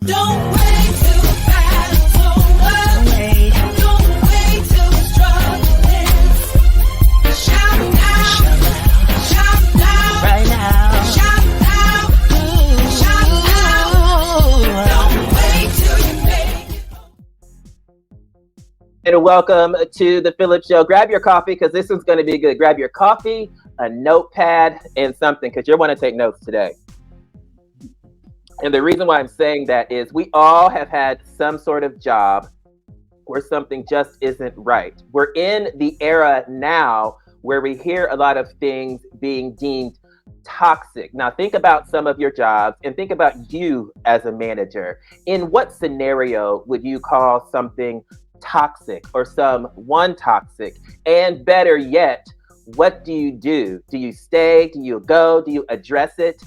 Don't wait till the battle's over. Don't wait till the struggle ends. Shout now, shout now, right now. Shout now, shout now. Don't wait till you make it home. And welcome to the Phillip Show. Grab your coffee because this one's going to be good. Grab your coffee, a notepad, and something because you're going to take notes today. And the reason why I'm saying that is we all have had some sort of job where something just isn't right. We're in the era now where we hear a lot of things being deemed toxic. Now think about some of your jobs and think about you as a manager. In what scenario would you call something toxic or someone toxic? And better yet, what do you do? Do you stay? Do you go? Do you address it?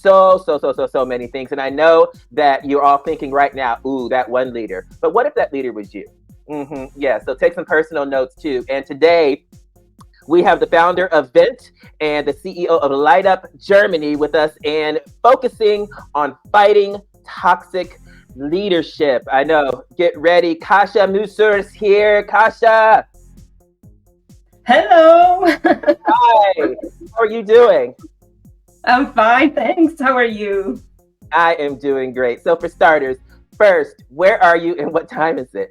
So many things. And I know that you're all thinking right now, ooh, that one leader. But what if that leader was you? Yeah, so take some personal notes too. And today, we have the founder of Vent and the CEO of lightup Germany with us and focusing on fighting toxic leadership. I know. Get ready. Kasia Musur is here. Kasia. Hello. Hi. How are you doing? I'm fine, thanks. How are you? I am doing great. So for starters, first, where are you and what time is it?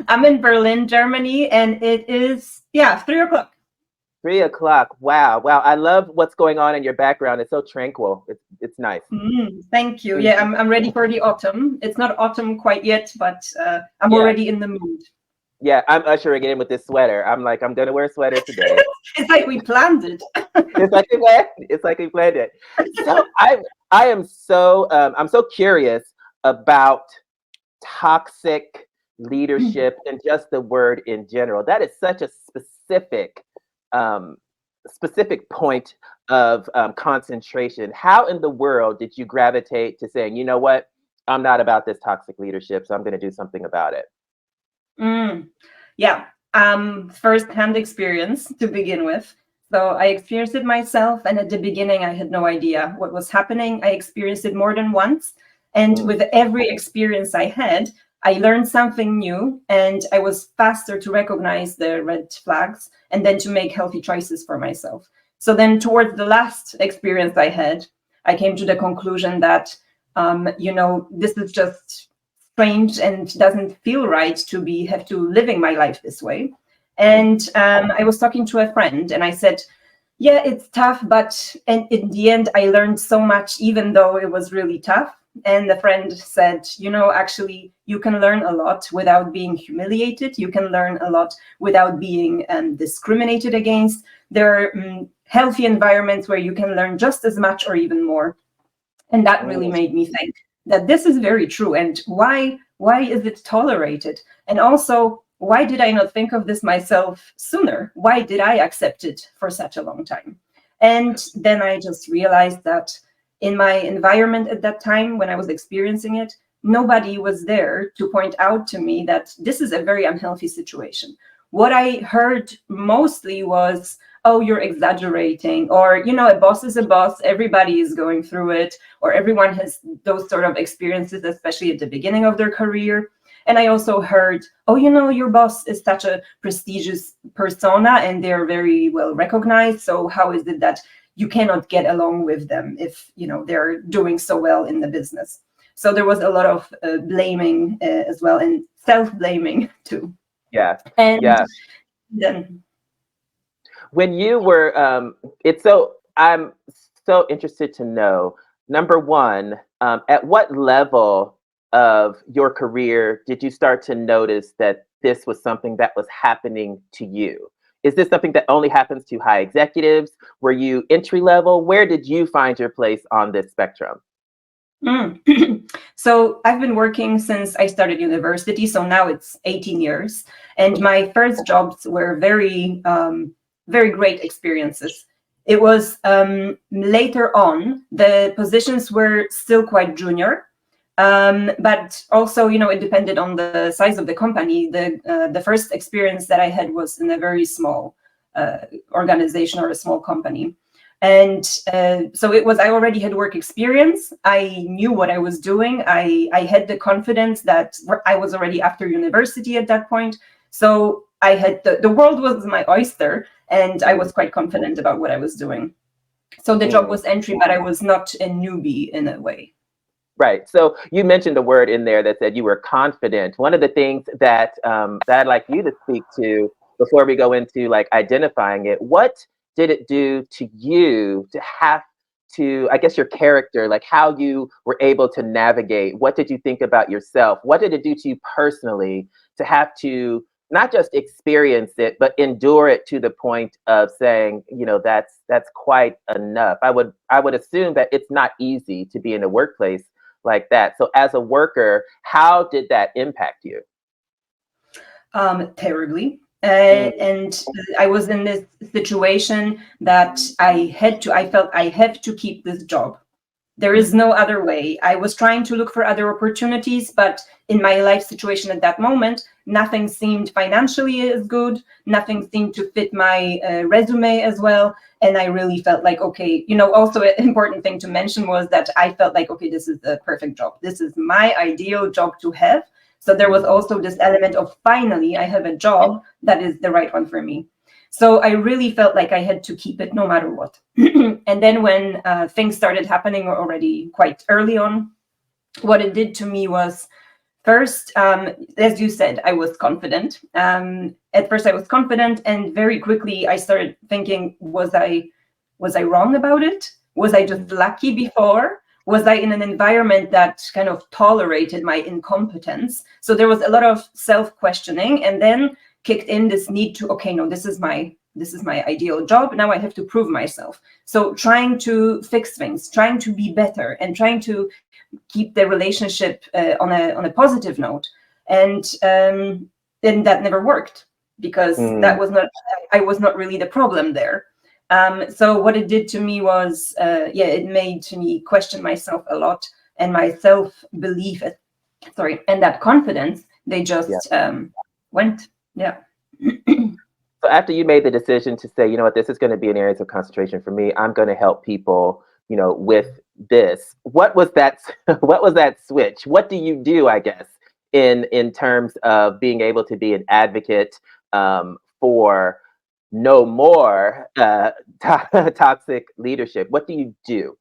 I'm in Berlin, Germany, and it is, 3 o'clock. 3 o'clock. Wow. I love what's going on in your background. It's so tranquil. It's nice. Thank you. Yeah, I'm ready for the autumn. It's not autumn quite yet, but I'm already in the mood. Yeah, I'm ushering it in with this sweater. I'm like, I'm going to wear a sweater today. It's like we planned it. It's like we planned it. So I am so I'm so curious about toxic leadership and just the word in general. That is such a specific point of concentration. How in the world did you gravitate to saying, you know what, I'm not about this toxic leadership, so I'm going to do something about it? First-hand experience to begin with. So I experienced it myself, and at the beginning I had no idea what was happening. I experienced it more than once, and with every experience I had, I learned something new, and I was faster to recognize the red flags and then to make healthy choices for myself. So then towards the last experience I had, I came to the conclusion that, this is just strange and doesn't feel right to have to living my life this way. And I was talking to a friend and I said, yeah, it's tough, and in the end, I learned so much, even though it was really tough. And the friend said, actually, you can learn a lot without being humiliated. You can learn a lot without being discriminated against. There are healthy environments where you can learn just as much or even more. And that really made me think that this is very true. And why is it tolerated? And also, why did I not think of this myself sooner? Why did I accept it for such a long time? And then I just realized that in my environment at that time, when I was experiencing it, nobody was there to point out to me that this is a very unhealthy situation. What I heard mostly was, oh, you're exaggerating, or, a boss is a boss, everybody is going through it, or everyone has those sort of experiences, especially at the beginning of their career. And I also heard, oh, your boss is such a prestigious persona and they're very well recognized. So how is it that you cannot get along with them if, they're doing so well in the business? So there was a lot of blaming as well, and self-blaming too. Yeah. And then when you were, I'm so interested to know, number one, at what level of your career did you start to notice that this was something that was happening to you? Is this something that only happens to high executives? Were you entry level? Where did you find your place on this spectrum? So I've been working since I started university. So now it's 18 years. And my first jobs were very, very great experiences. It was later on, the positions were still quite junior. But also, it depended on the size of the company. The first experience that I had was in a very small organization or a small company. And so it was, I already had work experience. I knew what I was doing. I had the confidence that I was already after university at that point. So I had the world was my oyster, and I was quite confident about what I was doing. So the job was entry, but I was not a newbie in a way. Right. So you mentioned a word in there that said you were confident. One of the things that that I'd like you to speak to before we go into like identifying it, what did it do to you to have to, I guess, your character, like how you were able to navigate? What did you think about yourself? What did it do to you personally to have to not just experience it, but endure it to the point of saying, you know, that's quite enough. I would assume that it's not easy to be in a workplace like that. So as a worker, how did that impact you? Terribly. And I was in this situation that I felt I have to keep this job. There is no other way. I was trying to look for other opportunities, but in my life situation at that moment, nothing seemed financially as good. Nothing seemed to fit my resume as well. And I really felt like, okay, you know, also an important thing to mention was that I felt like, okay, this is the perfect job. This is my ideal job to have. So there was also this element of finally, I have a job that is the right one for me. So I really felt like I had to keep it no matter what. And then when things started happening already quite early on, what it did to me was first, as you said, I was confident. At first I was confident, and very quickly I started thinking, was I wrong about it? Was I just lucky before? Was I in an environment that kind of tolerated my incompetence? So there was a lot of self-questioning, and then kicked in this need to, okay, no, this is my ideal job. Now I have to prove myself. So trying to fix things, trying to be better, and trying to keep the relationship on a positive note. And then that never worked, because I was not really the problem there. So what it did to me was, it made me question myself a lot, and my self-belief, and that confidence, they just went. Yeah. So after you made the decision to say, you know what, this is going to be an area of concentration for me, I'm going to help people, you know, with this. What was that? What was that switch? What do you do, I guess, in terms of being able to be an advocate for no more toxic leadership? What do you do?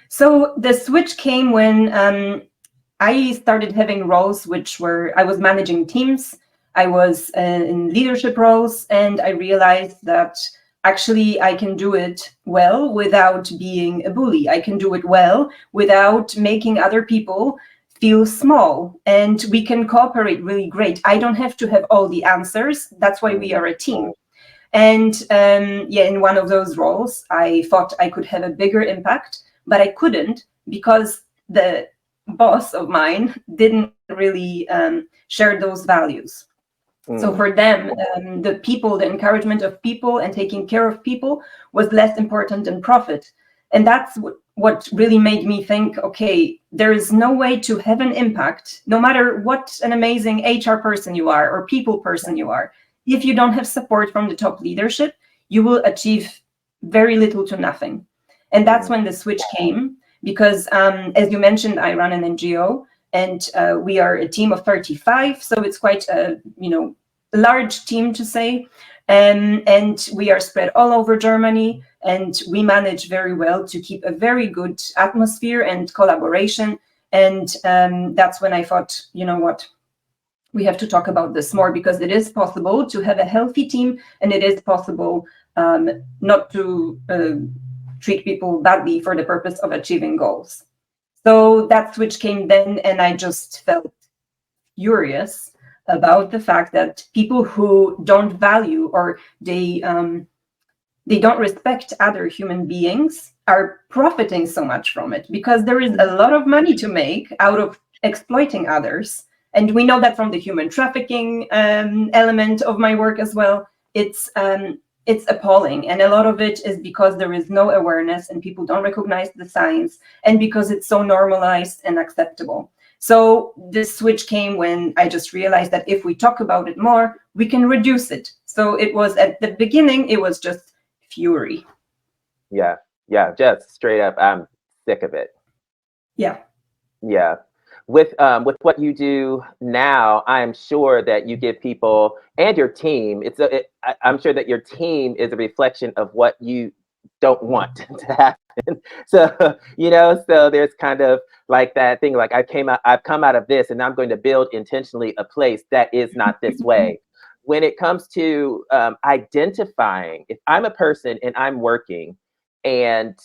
So the switch came when I started having roles which were, I was managing teams, I was in leadership roles, and I realized that actually I can do it well without being a bully. I can do it well without making other people feel small, and we can cooperate really great. I don't have to have all the answers. That's why we are a team. And in one of those roles, I thought I could have a bigger impact, but I couldn't, because the boss of mine didn't really share those values. So for them, the people, the encouragement of people and taking care of people was less important than profit. And that's what really made me think, okay, there is no way to have an impact, no matter what an amazing HR person you are or people person you are. If you don't have support from the top leadership, you will achieve very little to nothing. And that's when the switch came, because as you mentioned, I run an NGO, and we are a team of 35. So it's quite a, large team to say. And we are spread all over Germany, and we manage very well to keep a very good atmosphere and collaboration. And that's when I thought, you know what, we have to talk about this more, because it is possible to have a healthy team, and it is possible not to treat people badly for the purpose of achieving goals. So that switch came then, and I just felt furious about the fact that people who don't value, or they don't respect other human beings, are profiting so much from it, because there is a lot of money to make out of exploiting others. And we know that from the human trafficking element of my work as well. It's appalling. And a lot of it is because there is no awareness, and people don't recognize the signs, and because it's so normalized and acceptable. So this switch came when I just realized that if we talk about it more, we can reduce it. So it was, at the beginning, it was just fury. Yeah. Yeah. Just straight up, I'm sick of it. Yeah. Yeah. With what you do now, I am sure that you give people and your team. I'm sure that your team is a reflection of what you don't want to happen. So so there's kind of like that thing. Like I've come out of this, and I'm going to build intentionally a place that is not this way. When it comes to identifying, if I'm a person and I'm working, and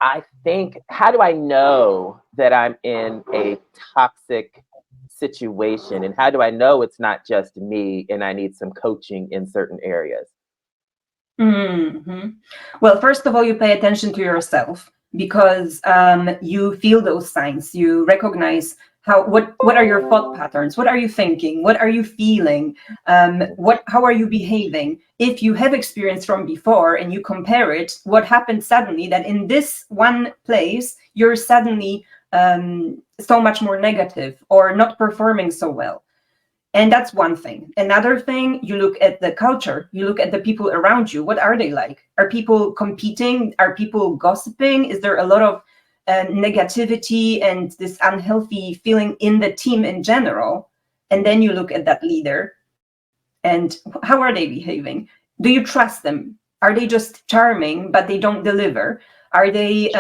I think, how do I know that I'm in a toxic situation? And how do I know it's not just me and I need some coaching in certain areas? hmm Well, first of all, you pay attention to yourself because you feel those signs. You recognize what are your thought patterns? What are you thinking? What are you feeling? How are you behaving? If you have experience from before and you compare it, what happened suddenly that in this one place you're suddenly so much more negative or not performing so well. And that's one thing. Another thing, you look at the culture, you look at the people around you. What are they like? Are people competing? Are people gossiping? Is there a lot of negativity and this unhealthy feeling in the team in general? And then you look at that leader and how are they behaving? Do you trust them? Are they just charming, but they don't deliver? Are they,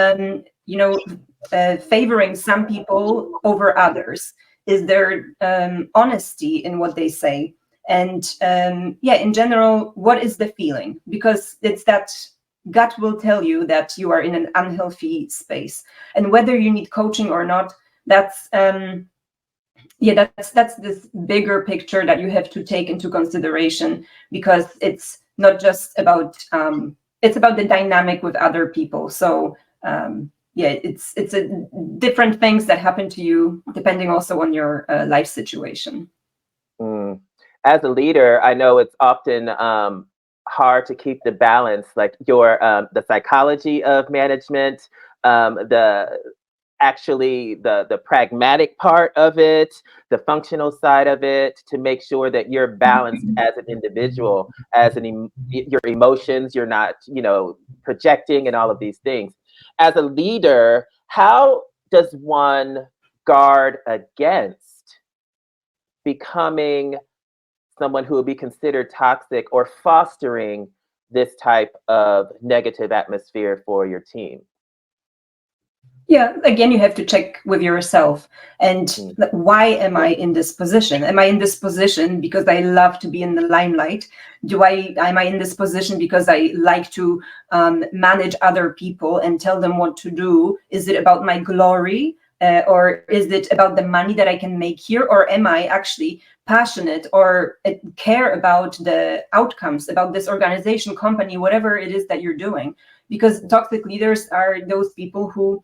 favoring some people over others? Is there honesty in what they say? And in general, what is the feeling? Because it's that gut will tell you that you are in an unhealthy space. And whether you need coaching or not, that's that's this bigger picture that you have to take into consideration, because it's not just about it's about the dynamic with other people. So it's a different things that happen to you depending also on your life situation. Mm. As a leader, I know it's often hard to keep the balance, like the psychology of management, the actually the pragmatic part of it, the functional side of it, to make sure that you're balanced as an individual, your emotions, you're not, projecting and all of these things. As a leader, how does one guard against becoming someone who would be considered toxic or fostering this type of negative atmosphere for your team? Yeah, again, you have to check with yourself. And why am I in this position? Am I in this position because I love to be in the limelight? Am I in this position because I like to manage other people and tell them what to do? Is it about my glory? Or is it about the money that I can make here? Or am I actually passionate or care about the outcomes, about this organization, company, whatever it is that you're doing? Because toxic leaders are those people who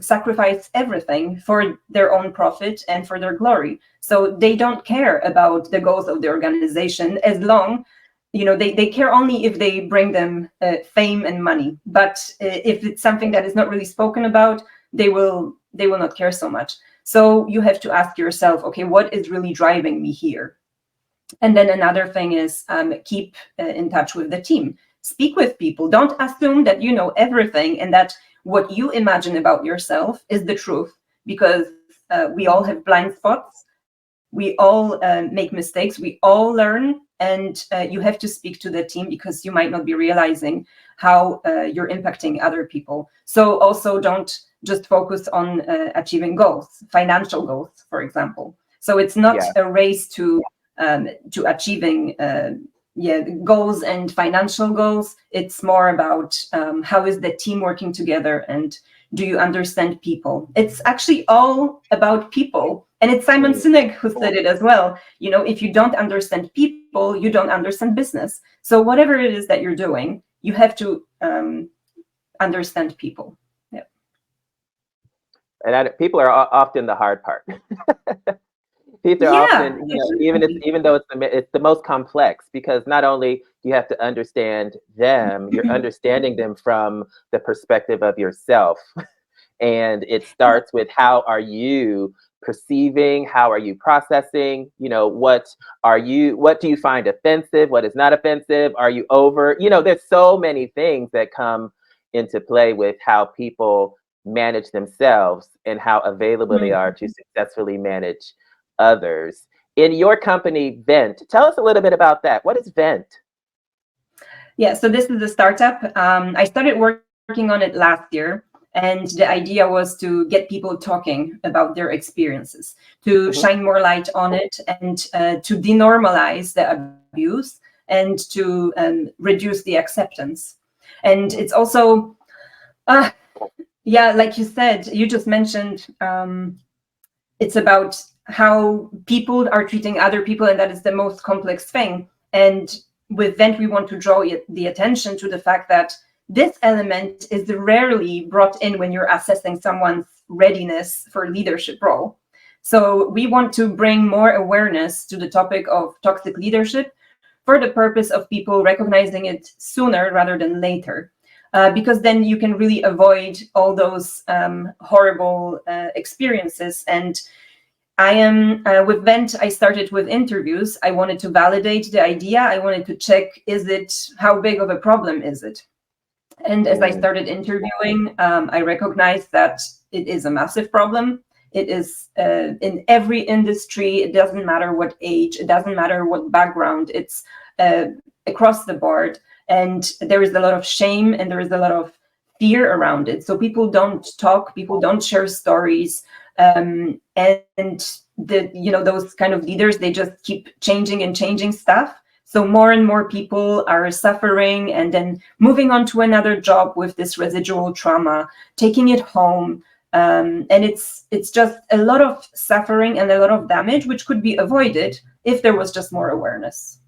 sacrifice everything for their own profit and for their glory. So they don't care about the goals of the organization, as long, they care only if they bring them fame and money. But if it's something that is not really spoken about, they will not care so much. So you have to ask yourself, okay, what is really driving me here? And then another thing is keep in touch with the team. Speak with people. Don't assume that you know everything and that what you imagine about yourself is the truth, because we all have blind spots. We all make mistakes. We all learn. And you have to speak to the team, because you might not be realizing how you're impacting other people. So also don't just focus on achieving goals, financial goals, for example. So it's not a race to achieving goals and financial goals. It's more about how is the team working together, and do you understand people? It's actually all about people. And it's Simon Sinek who said it as well. If you don't understand people, you don't understand business. So whatever it is that you're doing, you have to understand people. Yeah. And people are often the hard part. People are often, even though it's the most complex, because not only do you have to understand them, you're understanding them from the perspective of yourself. And it starts with, how are you perceiving? How are you processing? What do you find offensive? What is not offensive? Are you over? There's so many things that come into play with how people manage themselves and how available they are to successfully manage others. In your company, Vent, tell us a little bit about that. What is Vent? Yeah, so this is a startup. I started working on it last year, and the idea was to get people talking about their experiences, to shine more light on it, and to denormalize the abuse, and to reduce the acceptance. And it's also, yeah, like you said, you just mentioned, it's about how people are treating other people, and that is the most complex thing. And with Vent, we want to draw the attention to the fact that this element is rarely brought in when you're assessing someone's readiness for a leadership role. So we want to bring more awareness to the topic of toxic leadership for the purpose of people recognizing it sooner rather than later. Because then you can really avoid all those horrible experiences. And I am with Vent, I started with interviews. I wanted to validate the idea. I wanted to check, how big of a problem is it? And as I started interviewing, I recognized that it is a massive problem. It is in every industry. It doesn't matter what age, it doesn't matter what background, it's across the board. And there is a lot of shame and there is a lot of fear around it. So people don't talk, people don't share stories. And those kind of leaders, they just keep changing and changing stuff. So more and more people are suffering and then moving on to another job with this residual trauma, taking it home. And it's just a lot of suffering and a lot of damage, which could be avoided if there was just more awareness.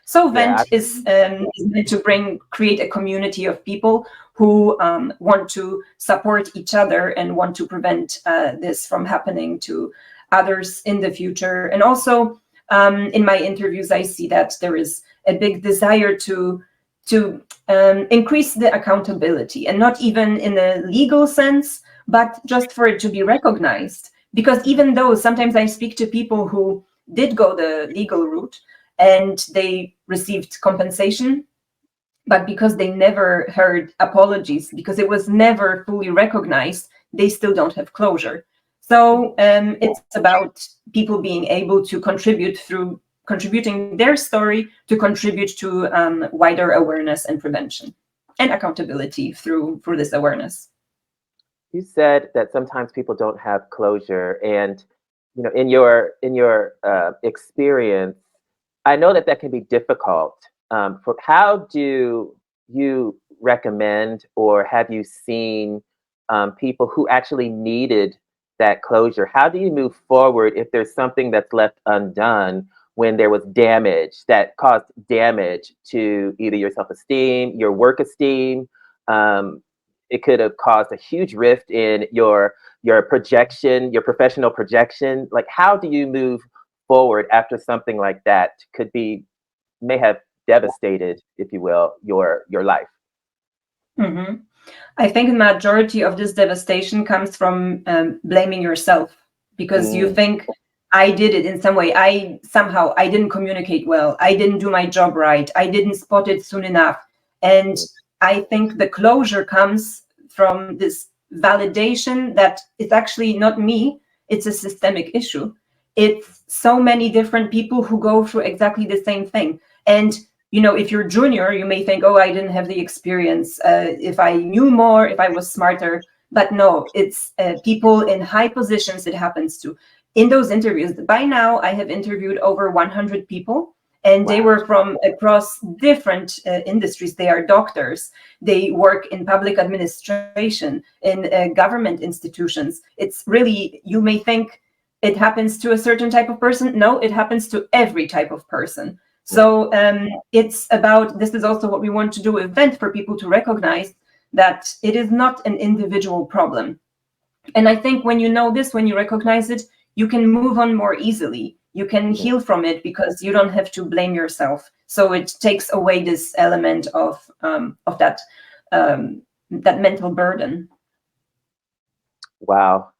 So Vent is meant to create a community of people who want to support each other and want to prevent this from happening to others in the future. And also in my interviews, I see that there is a big desire to increase the accountability, and not even in a legal sense, but just for it to be recognized. Because even though sometimes I speak to people who did go the legal route and they received compensation, but because they never heard apologies, because it was never fully recognized, they still don't have closure. So it's about people being able to contribute through contributing their story to contribute to wider awareness and prevention and accountability through this awareness. You said that sometimes people don't have closure, and in your experience, I know that can be difficult. How do you recommend, or have you seen people who actually needed that closure? How do you move forward if there's something that's left undone when there was damage that caused damage to either your self-esteem, your work esteem? It could have caused a huge rift in your projection, your professional projection. Like, how do you move forward after something like that may have devastated, if you will, your life? Mm-hmm. I think the majority of this devastation comes from blaming yourself, because you think, I did it in some way. I didn't communicate well. I didn't do my job right. I didn't spot it soon enough. And I think the closure comes from this validation that it's actually not me. It's a systemic issue. It's so many different people who go through exactly the same thing. And if you're junior, you may think, oh, I didn't have the experience. If I knew more, if I was smarter. But no, it's people in high positions it happens to. In those interviews, by now, I have interviewed over 100 people, and they were from across different industries. They are doctors. They work in public administration, in government institutions. It's really, you may think it happens to a certain type of person. No, it happens to every type of person. So it's about, this is also what we want to do with Vent, for people to recognize that it is not an individual problem. And I think when you know this, when you recognize it, you can move on more easily. You can heal from it because you don't have to blame yourself. So it takes away this element of that mental burden. Wow.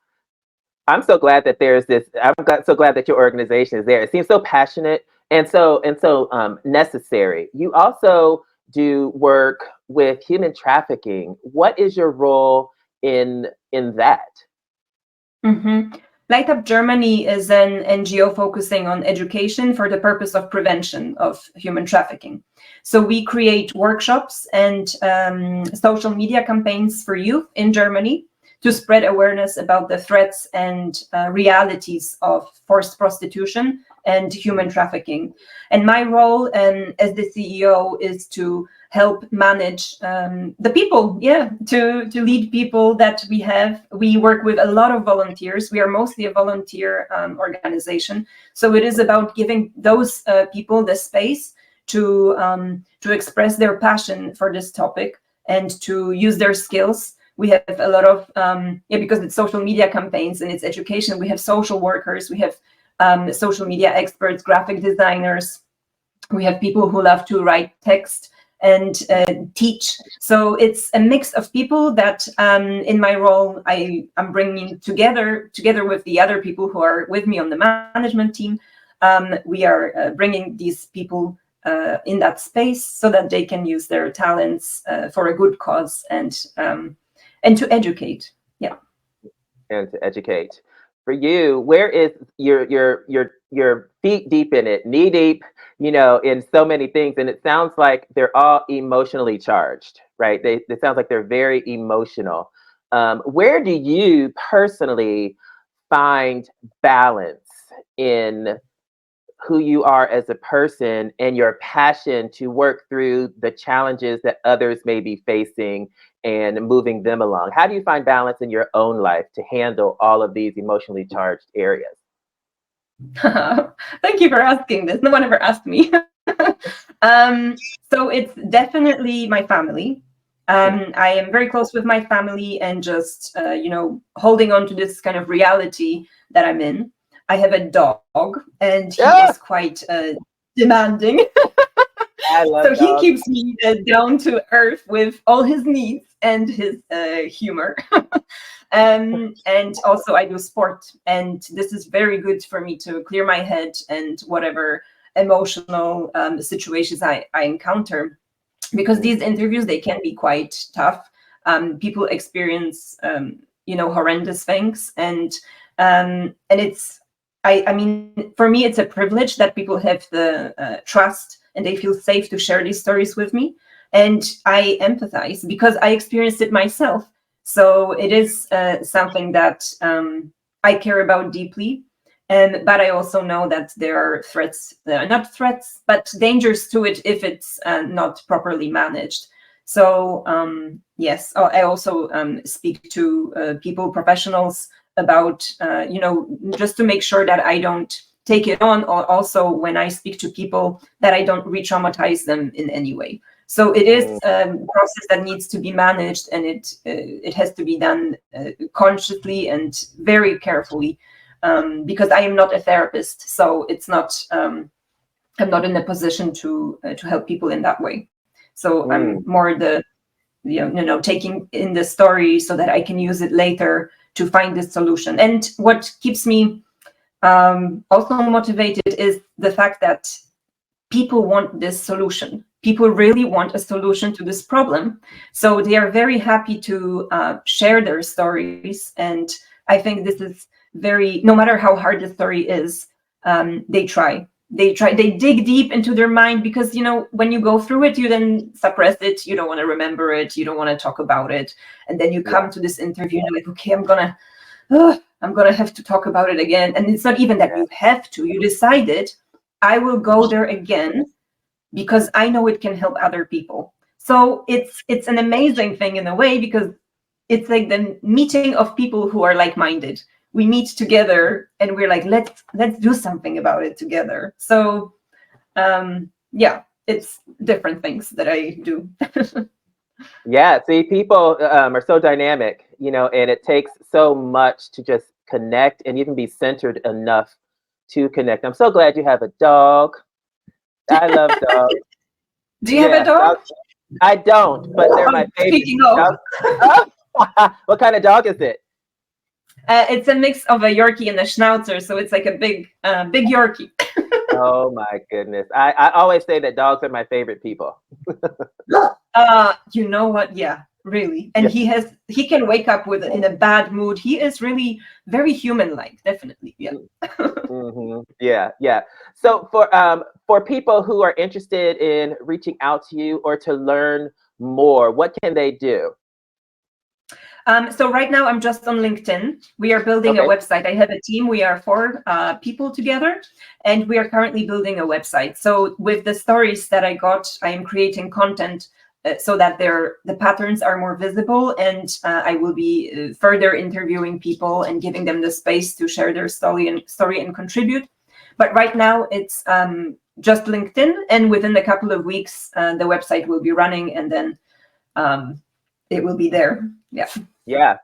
I'm so glad that there's this. So glad that your organization is there. It seems so passionate and so necessary. You also do work with human trafficking. What is your role in that? Mm-hmm. Lightup Germany is an NGO focusing on education for the purpose of prevention of human trafficking. So we create workshops and social media campaigns for youth in Germany to spread awareness about the threats and realities of forced prostitution and human trafficking. And my role as the CEO is to help manage the people, to lead people that we have. We work with a lot of volunteers. We are mostly a volunteer organization. So it is about giving those people the space to express their passion for this topic and to use their skills. We have a lot of, because it's social media campaigns and it's education, we have social workers, we have social media experts, graphic designers, we have people who love to write text and teach. So it's a mix of people that in my role, I'm bringing together with the other people who are with me on the management team. We are bringing these people in that space so that they can use their talents for a good cause and to educate. Yeah. And to educate. For you, where is your feet deep in it, knee deep, in so many things, and it sounds like they're all emotionally charged, right? It sounds like they're very emotional. Where do you personally find balance in who you are as a person and your passion to work through the challenges that others may be facing and moving them along? How do you find balance in your own life to handle all of these emotionally charged areas? Thank you for asking this. No one ever asked me. So it's definitely my family. I am very close with my family and just, holding on to this kind of reality that I'm in. I have a dog and he is quite demanding. I love so dogs. He keeps me down to earth with all his needs and his humor. And also I do sport, and this is very good for me to clear my head and whatever emotional situations I encounter, because these interviews, they can be quite tough. People experience horrendous things, and it's I mean, for me, it's a privilege that people have the trust and they feel safe to share these stories with me. And I empathize because I experienced it myself. So it is something that I care about deeply. But I also know that there are threats, not threats, but dangers to it if it's not properly managed. So yes, I also speak to people, professionals, about just to make sure that I don't take it on, or also when I speak to people that I don't re-traumatize them in any way. So it is a process that needs to be managed, and it has to be done consciously and very carefully, because I am not a therapist, so it's not I'm not in a position to help people in that way. So I'm more the taking in the story so that I can use it later to find this solution. And what keeps me also motivated is the fact that people want this solution. People really want a solution to this problem. So they are very happy to share their stories. And I think this is no matter how hard the story is, they try. They dig deep into their mind, because, when you go through it, you then suppress it. You don't want to remember it. You don't want to talk about it. And then you come to this interview and you're like, okay, I'm going to have to talk about it again. And it's not even that you have to. You decided, I will go there again because I know it can help other people. So it's an amazing thing in a way, because it's like the meeting of people who are like-minded. We meet together and we're like, let's do something about it together. So it's different things that I do. Yeah, see, people are so dynamic, and it takes so much to just connect and even be centered enough to connect. I'm so glad you have a dog. I love dogs. Do you have a dog? Dogs. I don't, but they're my favorite. Speaking of. What kind of dog is it? It's a mix of a Yorkie and a Schnauzer, so it's like a big Yorkie. Oh my goodness. I always say that dogs are my favorite people. You know what? Yeah, really. And Yeah. he can wake up with in a bad mood. He is really very human-like, definitely. Yeah. Yeah, yeah. So for people who are interested in reaching out to you or to learn more, what can they do? So right now I'm just on LinkedIn. We are building a Okay. website. I have a team. We are 4 people together, and we are currently building a website. So with the stories that I got, I am creating content so that the patterns are more visible, and I will be further interviewing people and giving them the space to share their story and contribute. But right now it's just LinkedIn, and within a couple of weeks the website will be running, and then it will be there. Yeah. Yeah.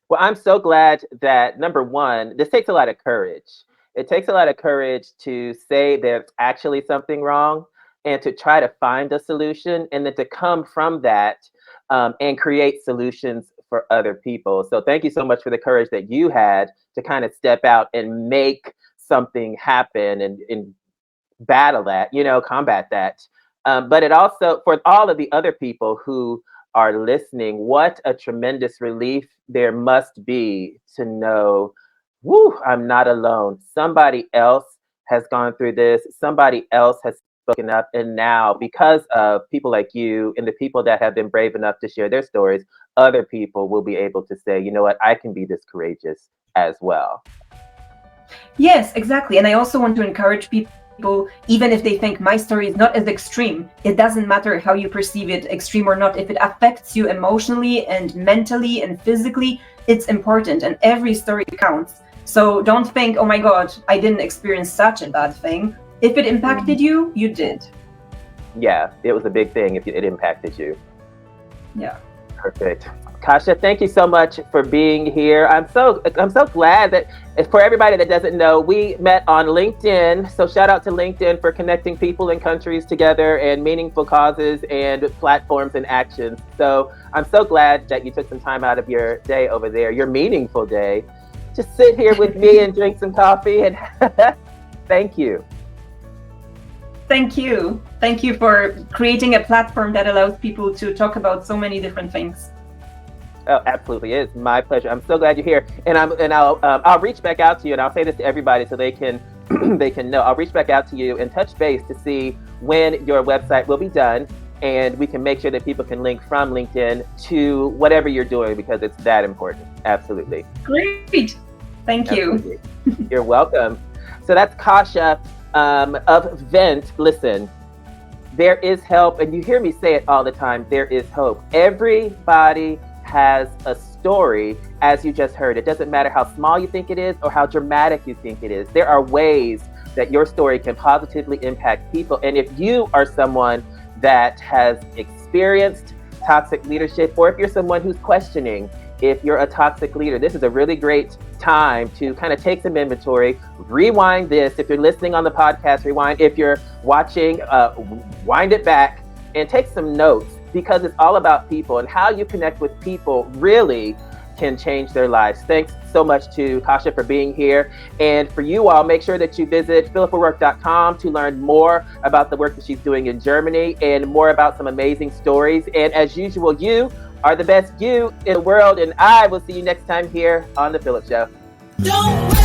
Well, I'm so glad that number one, this takes a lot of courage. It takes a lot of courage to say there's actually something wrong and to try to find a solution and then to come from that and create solutions for other people. So thank you so much for the courage that you had to kind of step out and make something happen and battle that, combat that. But it also, for all of the other people who are listening, what a tremendous relief there must be to know, whoo, I'm not alone. Somebody else has gone through this. Somebody else has spoken up. And now, because of people like you and the people that have been brave enough to share their stories, other people will be able to say, you know what, I can be this courageous as well. Yes, exactly. And I also want to encourage people, even if they think my story is not as extreme, it doesn't matter how you perceive it, extreme or not. If it affects you emotionally and mentally and physically, it's important, and every story counts. So don't think, oh my God, I didn't experience such a bad thing. If it impacted you, you did. Yeah, it was a big thing if it impacted you. Yeah. Perfect. Kasia, thank you so much for being here. I'm so glad that for everybody that doesn't know, we met on LinkedIn. So shout out to LinkedIn for connecting people and countries together and meaningful causes and platforms and actions. So I'm so glad that you took some time out of your day over there, your meaningful day, to sit here with me and drink some coffee. And thank you. Thank you. Thank you for creating a platform that allows people to talk about so many different things. Oh, absolutely, it's my pleasure. I'm so glad you're here, and I'll reach back out to you, and I'll say this to everybody so they can they can know. I'll reach back out to you and touch base to see when your website will be done, and we can make sure that people can link from LinkedIn to whatever you're doing because it's that important. Absolutely. Great. Thank Absolutely. you. You're welcome. So that's Kasia of Vent. Listen, there is help, and you hear me say it all the time. There is hope. Everybody has a story, as you just heard. It doesn't matter how small you think it is or how dramatic you think it is. There are ways that your story can positively impact people. And if you are someone that has experienced toxic leadership, or if you're someone who's questioning if you're a toxic leader, this is a really great time to kind of take some inventory, rewind this. If you're listening on the podcast, rewind. If you're watching, wind it back and take some notes, because it's all about people, and how you connect with people really can change their lives. Thanks so much to Kasia for being here. And for you all, make sure that you visit phillipo'rourke.com to learn more about the work that she's doing in Germany and more about some amazing stories. And as usual, you are the best you in the world. And I will see you next time here on The Phillip Show. Don't